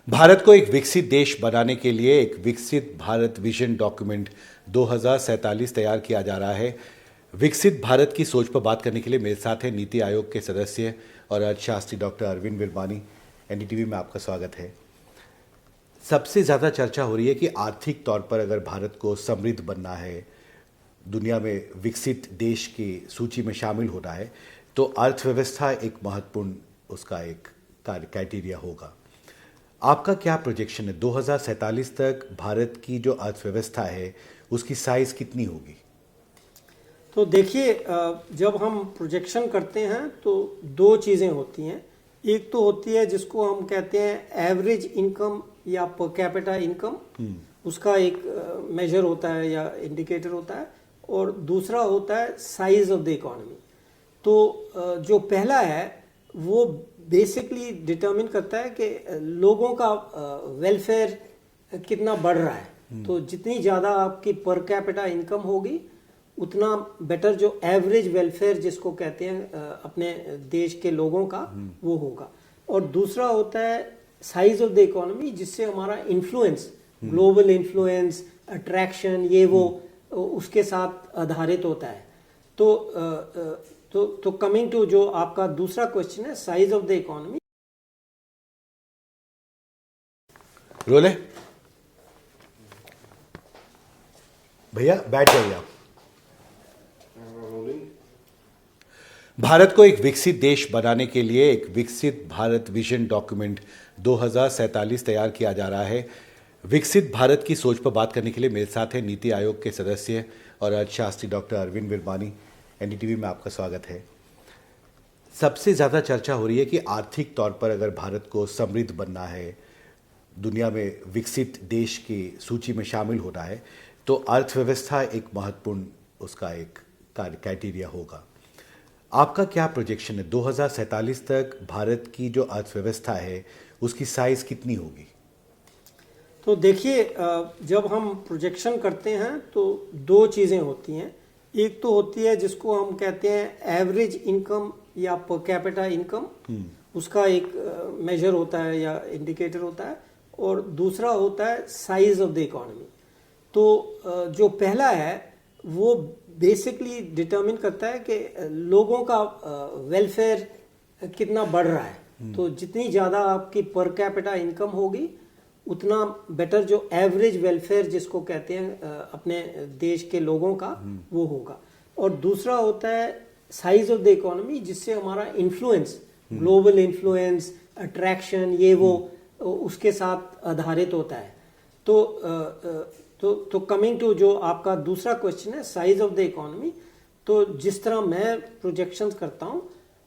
भारत को एक विकसित देश बनाने के लिए एक विकसित भारत विजन डॉक्यूमेंट 2047 तैयार किया जा रहा है। विकसित भारत की सोच पर बात करने के लिए मेरे साथ हैं नीति आयोग के सदस्य और अर्थशास्त्री डॉक्टर अरविंद विरबानी। एनडीटीवी में आपका स्वागत है। सबसे ज़्यादा चर्चा हो रही है कि आर्थिक तौर पर अगर भारत को समृद्ध बनना है, दुनिया में विकसित देश की सूची में शामिल होना है, तो अर्थव्यवस्था एक महत्वपूर्ण उसका एक क्राइटेरिया होगा। आपका क्या प्रोजेक्शन है 2047 तक भारत की जो अर्थव्यवस्था है उसकी साइज कितनी होगी? तो देखिए, जब हम प्रोजेक्शन करते हैं तो दो चीज़ें होती हैं। एक तो होती है जिसको हम कहते हैं एवरेज इनकम या पर कैपिटा इनकम, उसका एक मेजर होता है या इंडिकेटर होता है, और दूसरा होता है साइज ऑफ द इकोनॉमी। तो जो पहला है वो बेसिकली डिटरमिन करता है कि लोगों का वेलफेयर कितना बढ़ रहा है। तो जितनी ज़्यादा आपकी पर कैपिटा इनकम होगी उतना बेटर जो एवरेज वेलफेयर जिसको कहते हैं अपने देश के लोगों का वो होगा। और दूसरा होता है साइज ऑफ द इकोनॉमी, जिससे हमारा इन्फ्लुएंस, ग्लोबल इन्फ्लुएंस, अट्रैक्शन, ये वो उसके साथ आधारित होता है। तो कमिंग टू जो आपका दूसरा क्वेश्चन है, साइज ऑफ द इकोनॉमी। रोले भैया बैठ जाइए आप। भारत को एक विकसित देश बनाने के लिए एक विकसित भारत विजन डॉक्यूमेंट 2047 तैयार किया जा रहा है। विकसित भारत की सोच पर बात करने के लिए मेरे साथ हैं नीति आयोग के सदस्य और अर्थशास्त्री डॉक्टर अरविंद विरबानी। एनडीटीवी में आपका स्वागत है। सबसे ज़्यादा चर्चा हो रही है कि आर्थिक तौर पर अगर भारत को समृद्ध बनना है, दुनिया में विकसित देश की सूची में शामिल होना है, तो अर्थव्यवस्था एक महत्वपूर्ण उसका एक क्राइटेरिया होगा। आपका क्या प्रोजेक्शन है 2047 तक भारत की जो अर्थव्यवस्था है उसकी साइज कितनी होगी? तो देखिए, जब हम प्रोजेक्शन करते हैं तो दो चीज़ें होती हैं। एक तो होती है जिसको हम कहते हैं एवरेज इनकम या पर कैपिटा इनकम, उसका एक मेजर होता है या इंडिकेटर होता है, और दूसरा होता है साइज ऑफ द इकोनॉमी। तो जो पहला है वो बेसिकली डिटरमिन करता है कि लोगों का वेलफेयर कितना बढ़ रहा है। तो जितनी ज़्यादा आपकी पर कैपिटा इनकम होगी उतना बेटर जो एवरेज वेलफेयर जिसको कहते हैं अपने देश के लोगों का वो होगा। और दूसरा होता है साइज ऑफ द इकोनॉमी, जिससे हमारा इन्फ्लुएंस, ग्लोबल इन्फ्लुएंस, अट्रैक्शन, ये वो उसके साथ आधारित होता है। तो कमिंग टू जो आपका दूसरा क्वेश्चन है, साइज ऑफ द इकोनॉमी। तो जिस तरह मैं प्रोजेक्शंस करता हूँ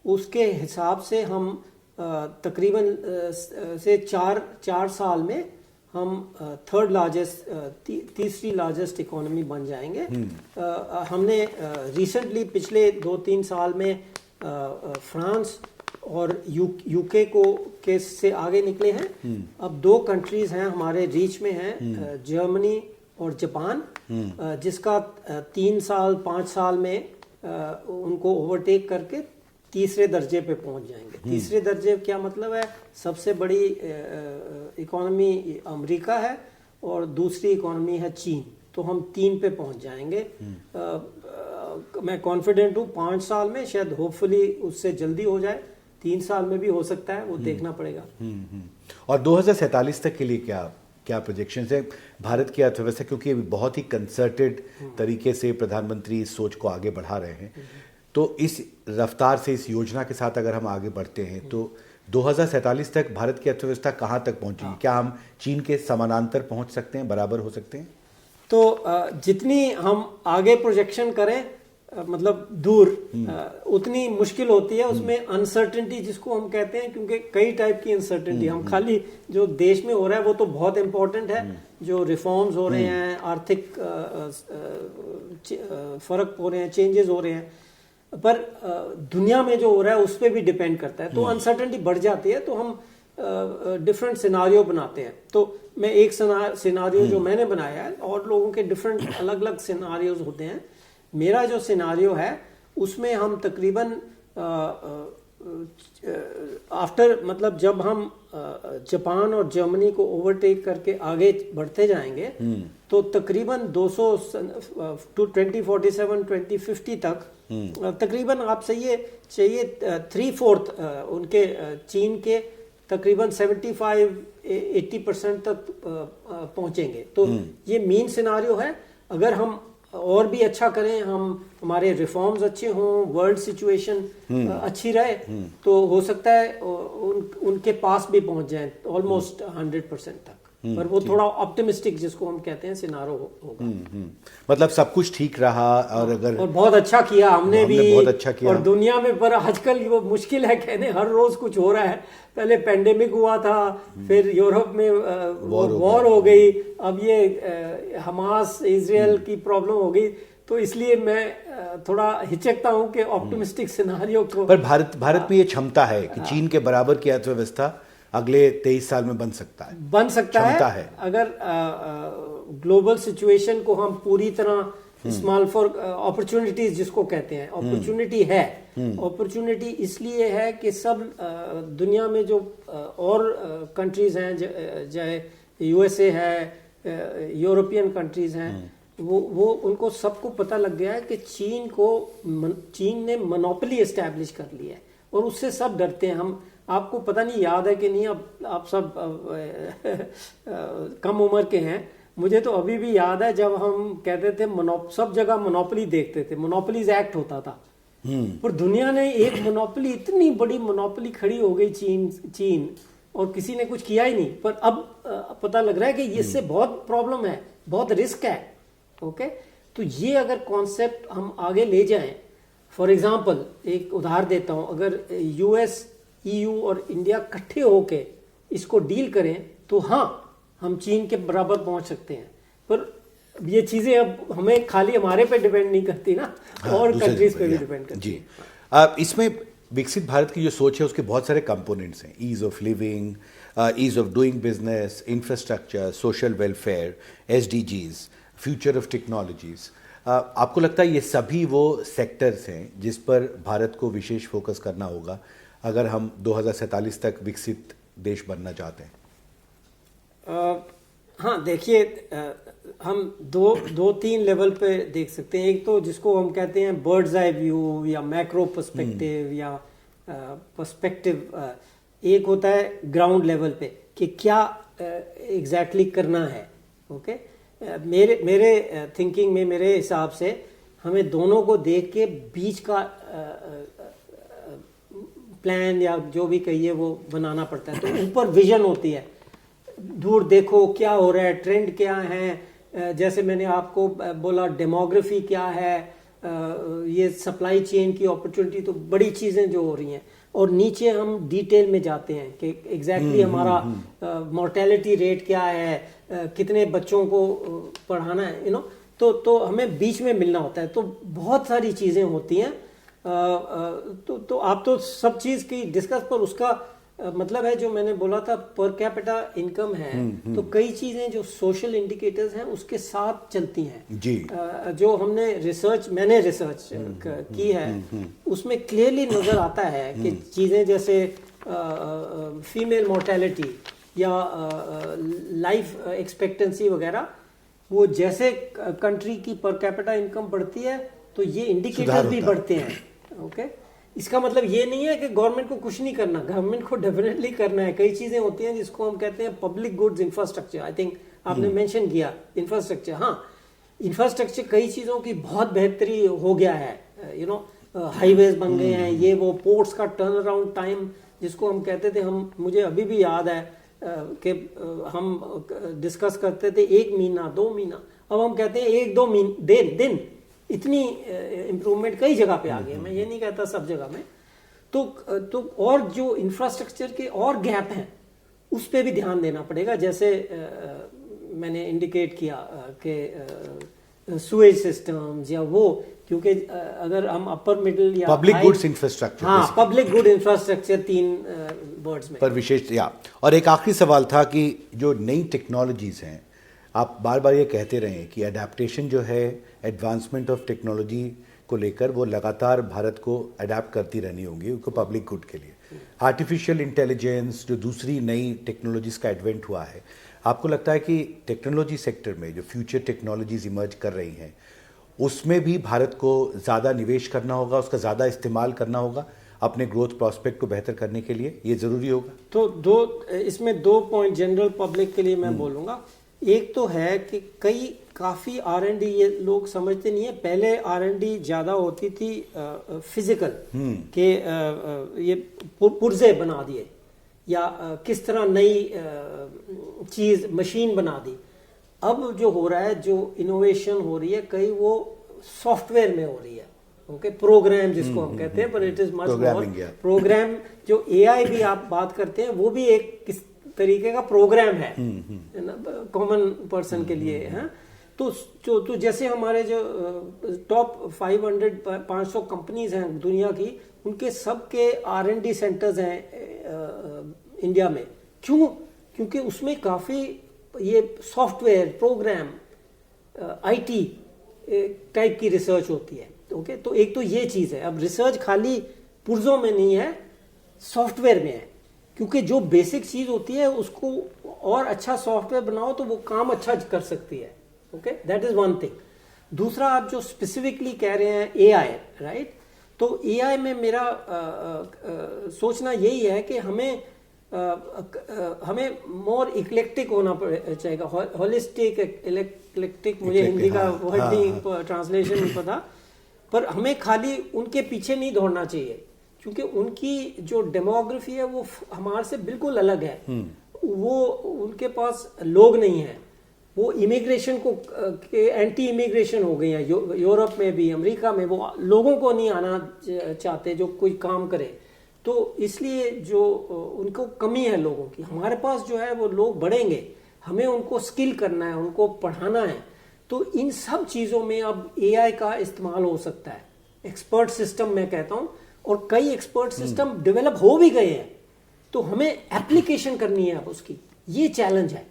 उसके हिसाब से हम तकरीबन से चार साल में हम थर्ड लार्जेस्ट, तीसरी लार्जेस्ट इकोनॉमी बन जाएंगे। हमने रिसेंटली पिछले 2-3 साल में फ्रांस और यूके के से आगे निकले हैं। अब 2 कंट्रीज हैं हमारे रीच में हैं, जर्मनी और जापान, जिसका 5 साल में उनको ओवरटेक करके तीसरे दर्जे पे पहुंच जाएंगे। तीसरे दर्जे क्या मतलब है? सबसे बड़ी इकोनॉमी अमेरिका है और दूसरी इकोनॉमी है चीन। तो हम 3 पे पहुंच जाएंगे। मैं कॉन्फिडेंट हूँ 5 साल में, शायद होपफुली उससे जल्दी हो जाए, 3 साल में भी हो सकता है, वो देखना पड़ेगा। और 2047 तक के लिए क्या प्रोजेक्शन है भारत की अर्थव्यवस्था, क्योंकि बहुत ही कंसर्टेड तरीके से प्रधानमंत्री इस सोच को आगे बढ़ा रहे हैं। तो इस रफ्तार से, इस योजना के साथ अगर हम आगे बढ़ते हैं तो 2047 तक भारत की अर्थव्यवस्था कहाँ तक पहुंचेगी? क्या हम चीन के समानांतर पहुंच सकते हैं, बराबर हो सकते हैं? तो जितनी हम आगे प्रोजेक्शन करें, मतलब दूर, उतनी मुश्किल होती है। उसमें अनसर्टेनिटी जिसको हम कहते हैं, क्योंकि कई टाइप की अनसर्टेनिटी, हम खाली जो देश में हो रहा है वो तो बहुत इंपॉर्टेंट है, जो रिफॉर्म्स हो रहे हैं, आर्थिक फर्क हो रहे हैं, चेंजेस हो रहे हैं, पर दुनिया में जो हो रहा है उस पर भी डिपेंड करता है। तो अनसर्टेनिटी बढ़ जाती है, तो हम डिफरेंट सिनारियो बनाते हैं। तो मैं एक सिनारियो जो मैंने बनाया है, और लोगों के डिफरेंट अलग अलग सिनारियोज होते हैं। मेरा जो सिनारियो है उसमें हम तकरीबन आफ्टर मतलब जब हम जापान और जर्मनी को ओवरटेक करके आगे बढ़ते जाएंगे तो तकरीबन 200 टू 2047 2050 तक तकरीबन आपसे ये चाहिए 3/4 उनके चीन के तकरीबन 75-80% तक पहुंचेंगे। तो ये मीन सिनारियो है। अगर हम और भी अच्छा करें, हमारे रिफॉर्म्स अच्छे हों, वर्ल्ड सिचुएशन अच्छी रहे, तो हो सकता है उनके पास भी पहुंच जाए ऑलमोस्ट 100% तक। पर वो थोड़ा ऑप्टिमिस्टिक जिसको हम कहते हैं सिनारो होगा। मतलब सब कुछ ठीक रहा और अगर और बहुत अच्छा किया हमने भी, बहुत अच्छा किया। और दुनिया में, पर आजकल वो मुश्किल है कहने, हर रोज कुछ हो रहा है। पहले पेंडेमिक हुआ था, फिर यूरोप में वॉर हो गई, अब ये हमास इजराइल की प्रॉब्लम हो गई। तो इसलिए मैं थोड़ा हिचकता हूं कि ऑप्टिमिस्टिक सिनारियो को। पर भारत में ये क्षमता है कि चीन के बराबर की अर्थव्यवस्था अगले 23 साल में बन सकता है। अगर ग्लोबल सिचुएशन को हम पूरी तरह स्मॉल फॉर अपॉर्चुनिटीज जिसको कहते हैं, अपॉर्चुनिटी है। अपॉर्चुनिटी इसलिए है कि सब दुनिया में जो और कंट्रीज हैं, चाहे यूएसए है, यूरोपियन कंट्रीज हैं, वो उनको सबको पता लग गया है कि चीन ने मोनोपोली एस्टैब्लिश कर लिया है और उससे सब डरते हैं। हम आपको पता नहीं याद है कि नहीं, अब आप सब कम उम्र के हैं, मुझे तो अभी भी याद है जब हम कहते थे सब जगह मोनोपोली देखते थे, मोनोपोलीज एक्ट होता था। पर दुनिया ने एक मोनोपोली, इतनी बड़ी मोनोपोली खड़ी हो गई चीन, और किसी ने कुछ किया ही नहीं। पर अब पता लग रहा है कि इससे बहुत प्रॉब्लम है, बहुत रिस्क है। ओके, तो ये अगर कॉन्सेप्ट हम आगे ले जाएं, फॉर एग्जाम्पल एक उदाहरण देता हूं, अगर यूएस, ईयू और इंडिया इकट्ठे होके इसको डील करें तो हाँ, हम चीन के बराबर पहुंच सकते हैं। पर ये चीजें अब हमें खाली हमारे पे डिपेंड नहीं करती ना, और कंट्रीज पे भी डिपेंड करती जी। इसमें विकसित भारत की जो सोच है उसके बहुत सारे कंपोनेंट्स हैं। Ease of living, ease of doing business, infrastructure, social welfare, SDGs, future of technologies. आपको लगता है ये सभी वो सेक्टर्स हैं जिस पर भारत को विशेष फोकस करना होगा अगर हम 2047 तक विकसित देश बनना चाहते हैं? हाँ, देखिए, हम दो तीन लेवल पे देख सकते हैं। एक तो जिसको हम कहते हैं बर्ड्स आई व्यू या मैक्रो पर्सपेक्टिव या पर्सपेक्टिव। एक होता है ग्राउंड लेवल पे कि क्या एग्जैक्टली करना है। ओके, मेरे थिंकिंग में, मेरे हिसाब से हमें दोनों को देख के बीच का प्लान या जो भी कहिए वो बनाना पड़ता है। तो ऊपर विजन होती है, दूर देखो क्या हो रहा है, ट्रेंड क्या है, जैसे मैंने आपको बोला डेमोग्राफी क्या है, ये सप्लाई चेन की अपॉर्चुनिटी, तो बड़ी चीजें जो हो रही हैं। और नीचे हम डिटेल में जाते हैं कि एग्जैक्टली हमारा मोर्टेलिटी रेट क्या है, कितने बच्चों को पढ़ाना है, तो हमें बीच में मिलना होता है। तो बहुत सारी चीजें होती हैं। तो आप तो सब चीज की डिस्कस, पर उसका मतलब है जो मैंने बोला था पर कैपिटा इनकम है, तो कई चीजें जो सोशल इंडिकेटर्स हैं उसके साथ चलती हैं जी। जो मैंने रिसर्च की है, उसमें क्लियरली नजर आता है कि चीजें जैसे फीमेल मोर्टेलिटी या लाइफ एक्सपेक्टेंसी वगैरह, वो जैसे कंट्री की पर कैपिटा इनकम बढ़ती है तो ये इंडिकेटर्स भी बढ़ते हैं। ओके, इसका मतलब ये नहीं है कि गवर्नमेंट को कुछ नहीं करना, गवर्नमेंट को डेफिनेटली करना है। कई चीजें होती हैं जिसको हम कहते हैं public goods infrastructure. I think आपने मेंशन किया इंफ्रास्ट्रक्चर। हाँ, इंफ्रास्ट्रक्चर कई चीजों की बहुत बेहतरी हो गया है। हाईवेज बन गए हैं, ये वो पोर्ट्स का टर्न अराउंड टाइम जिसको हम कहते थे, मुझे अभी भी याद है कि हम डिस्कस करते थे 1 महीना 2 महीना, अब हम कहते हैं 1-2 दिन। इतनी इम्प्रूवमेंट कई जगह पे आ गया, मैं ये नहीं कहता सब जगह में। तो और जो इंफ्रास्ट्रक्चर के और गैप हैं उस पे भी ध्यान देना पड़ेगा। जैसे मैंने इंडिकेट किया कि सुएज सिस्टम्स या वो, क्योंकि अगर हम अपर मिडिल या पब्लिक गुड्स इंफ्रास्ट्रक्चर, हाँ, पब्लिक गुड इंफ्रास्ट्रक्चर 3 वर्ड्स में पर विशेष। या और एक आखिरी सवाल था कि जो नई टेक्नोलॉजीज हैं, आप बार बार ये कहते रहे कि अडेप्टेशन जो है, एडवांसमेंट ऑफ टेक्नोलॉजी को लेकर वो लगातार भारत को अडेप्ट करती रहनी होगी उनको पब्लिक गुड के लिए। आर्टिफिशियल इंटेलिजेंस जो दूसरी नई टेक्नोलॉजीज का एडवेंट हुआ है, आपको लगता है कि टेक्नोलॉजी सेक्टर में जो फ्यूचर टेक्नोलॉजीज इमर्ज कर रही हैं उसमें भी भारत को ज़्यादा निवेश करना होगा, उसका ज़्यादा इस्तेमाल करना होगा अपने ग्रोथ प्रोस्पेक्ट को बेहतर करने के लिए, ये ज़रूरी होगा? तो इसमें 2 पॉइंट जनरल पब्लिक के लिए मैं बोलूँगा। एक तो है कि काफ़ी R&D ये लोग समझते नहीं है। पहले R&D ज़्यादा होती थी फिजिकल के ये पुर्जे बना दिए या किस तरह नई चीज़ मशीन बना दी। अब जो हो रहा है, जो इनोवेशन हो रही है, कई वो सॉफ्टवेयर में हो रही है। ओके, प्रोग्राम जिसको हम कहते हैं, पर it is much more program. जो AI भी आप बात करते हैं वो भी एक किस तरीके का प्रोग्राम है कॉमन पर्सन के लिए है। तो जैसे हमारे जो टॉप 500 कंपनीज हैं दुनिया की, उनके सबके R&D सेंटर्स हैं इंडिया में। क्यों? क्योंकि उसमें काफी ये सॉफ्टवेयर प्रोग्राम IT टाइप की रिसर्च होती है। ओके, तो एक तो ये चीज है। अब रिसर्च खाली पुर्जों में नहीं है, सॉफ्टवेयर में है। क्योंकि जो बेसिक चीज होती है उसको और अच्छा सॉफ्टवेयर बनाओ तो वो काम अच्छा कर सकती है। Okay, that is one thing. दूसरा, आप जो स्पेसिफिकली कह रहे हैं AI, राइट? तो AI में मेरा सोचना यही है कि हमें मोर इक्लेक्टिक होना चाहिए। होलिस्टिक, इक्लेक्टिक, मुझे हिंदी का वर्ड नहीं, ट्रांसलेशन नहीं पता, पर हमें खाली उनके पीछे नहीं दौड़ना चाहिए, क्योंकि उनकी जो डेमोग्राफी है वो हमारे से बिल्कुल अलग है। वो उनके पास लोग नहीं है, वो इमिग्रेशन को एंटी इमिग्रेशन हो गई है। यूरोप में भी, अमेरिका में वो लोगों को नहीं आना चाहते जो कोई काम करे। तो इसलिए जो उनको कमी है लोगों की। हमारे पास जो है वो लोग बढ़ेंगे, हमें उनको स्किल करना है, उनको पढ़ाना है। तो इन सब चीज़ों में अब AI का इस्तेमाल हो सकता है। एक्सपर्ट सिस्टम मैं कहता हूँ, और कई एक्सपर्ट सिस्टम डेवलप हो भी गए हैं। तो हमें एप्लीकेशन करनी है अब उसकी, ये चैलेंज है।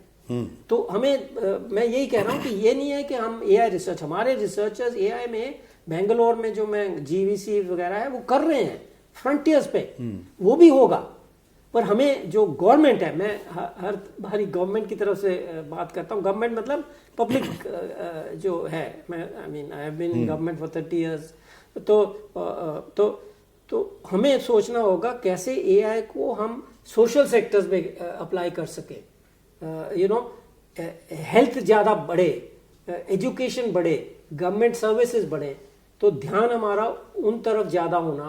तो हमें मैं यही कह रहा हूँ कि ये नहीं है कि हम AI रिसर्च, हमारे रिसर्चर्स AI में बेंगलोर में जो मैं GVC वगैरह है वो कर रहे हैं फ्रंटियर्स पे, वो भी होगा। पर हमें जो गवर्नमेंट है, मैं हर बारी गवर्नमेंट की तरफ से बात करता हूँ। गवर्नमेंट मतलब पब्लिक जो है, मैं I have been in government for 30 years. तो हमें सोचना होगा कैसे AI को हम सोशल सेक्टर्स में अप्लाई कर सके। हेल्थ ज़्यादा बढ़े, एजुकेशन बढ़े, गवर्नमेंट सर्विसेज बढ़े, तो ध्यान हमारा उन तरफ ज़्यादा होना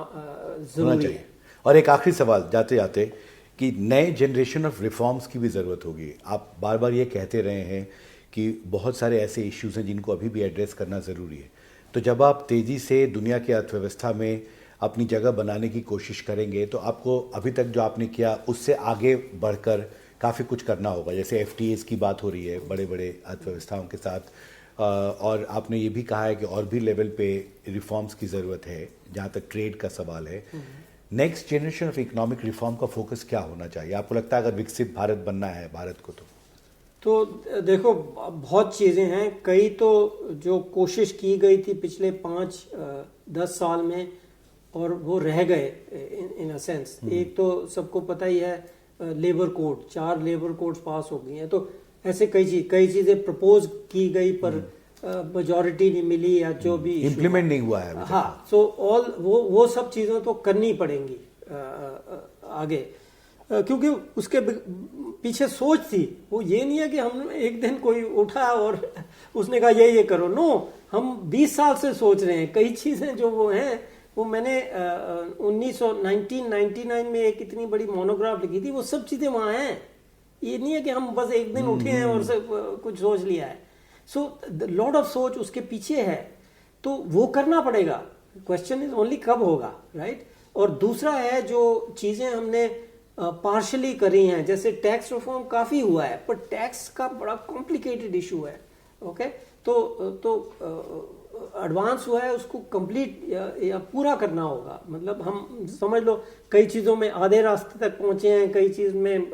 ज़रूरी है। और एक आखिरी सवाल जाते जाते, कि नए जनरेशन ऑफ रिफॉर्म्स की भी ज़रूरत होगी। आप बार बार ये कहते रहे हैं कि बहुत सारे ऐसे इश्यूज हैं जिनको अभी भी एड्रेस करना ज़रूरी है। तो जब आप तेज़ी से दुनिया की अर्थव्यवस्था में अपनी जगह बनाने की कोशिश करेंगे तो आपको अभी तक जो आपने किया उससे आगे बढ़कर काफ़ी कुछ करना होगा। जैसे FTAs की बात हो रही है बड़े बड़े अर्थव्यवस्थाओं के साथ, और आपने ये भी कहा है कि और भी लेवल पे रिफॉर्म्स की ज़रूरत है जहाँ तक ट्रेड का सवाल है। Next generation of economic reform का फोकस क्या होना चाहिए आपको लगता है, अगर विकसित भारत बनना है भारत को? तो देखो, बहुत चीज़ें हैं। कई तो जो कोशिश की गई थी पिछले 5-10 साल में, और वो रह गए इन अ सेंस। एक तो सबको पता ही है, लेबर कोड, 4 लेबर कोड्स पास हो गई हैं। तो ऐसे कई चीज़ें प्रपोज की गई पर मेजॉरिटी नहीं मिली, या जो भी इम्प्लीमेंट नहीं हुआ है। हाँ, सो ऑल वो सब चीज़ें तो करनी पड़ेंगी आगे, क्योंकि उसके पीछे सोच थी। वो ये नहीं है कि हम एक दिन कोई उठा और उसने कहा ये करो। नो, हम 20 साल से सोच रहे हैं। कई चीज़ें जो वो हैं, वो मैंने 1999 में एक इतनी बड़ी मोनोग्राफ लिखी थी, वो सब चीज़ें वहाँ हैं। ये नहीं है कि हम बस एक दिन उठे हैं और कुछ सोच लिया है। सो लॉट ऑफ सोच उसके पीछे है, तो वो करना पड़ेगा। क्वेश्चन इज ओनली कब होगा, राइट? और दूसरा है जो चीज़ें हमने पार्शली करी हैं, जैसे टैक्स रिफॉर्म काफ़ी हुआ है, पर टैक्स का बड़ा कॉम्प्लिकेटेड इशू है। ओके, तो एडवांस हुआ है, उसको कंप्लीट या पूरा करना होगा। मतलब हम समझ लो कई चीज़ों में आधे रास्ते तक पहुंचे हैं, कई चीज़ में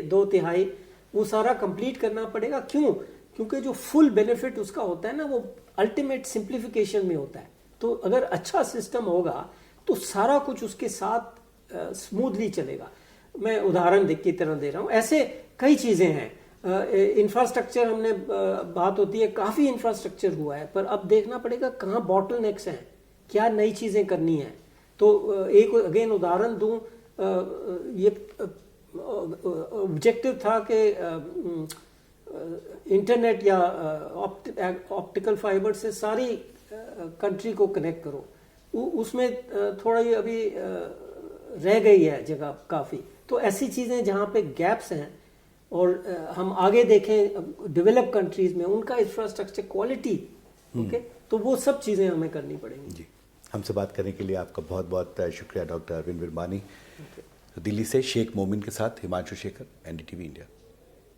2/3, वो सारा कंप्लीट करना पड़ेगा। क्यों? क्योंकि जो फुल बेनिफिट उसका होता है ना, वो अल्टीमेट सिंप्लीफिकेशन में होता है। तो अगर अच्छा सिस्टम होगा तो सारा कुछ उसके साथ स्मूथली चलेगा। मैं उदाहरण की तरह दे रहा हूँ, ऐसे कई चीजें हैं। इंफ्रास्ट्रक्चर हमने बात होती है, काफी इंफ्रास्ट्रक्चर हुआ है, पर अब देखना पड़ेगा कहाँ बॉटलनेक्स हैं, क्या नई चीजें करनी है। तो एक अगेन उदाहरण दूं, ये ऑब्जेक्टिव था कि इंटरनेट या ऑप्टिकल फाइबर से सारी कंट्री को कनेक्ट करो, उसमें थोड़ा ये अभी रह गई है जगह काफ़ी। तो ऐसी चीज़ें जहाँ पे गैप्स हैं और हम आगे देखें डेवलप कंट्रीज में उनका इंफ्रास्ट्रक्चर क्वालिटी, ओके, तो वो सब चीज़ें हमें करनी पड़ेंगी। जी, हमसे बात करने के लिए आपका बहुत बहुत शुक्रिया डॉक्टर अरविंद विरमानी। दिल्ली से शेख मोमिन के साथ हिमांशु शेखर, एनडीटीवी इंडिया।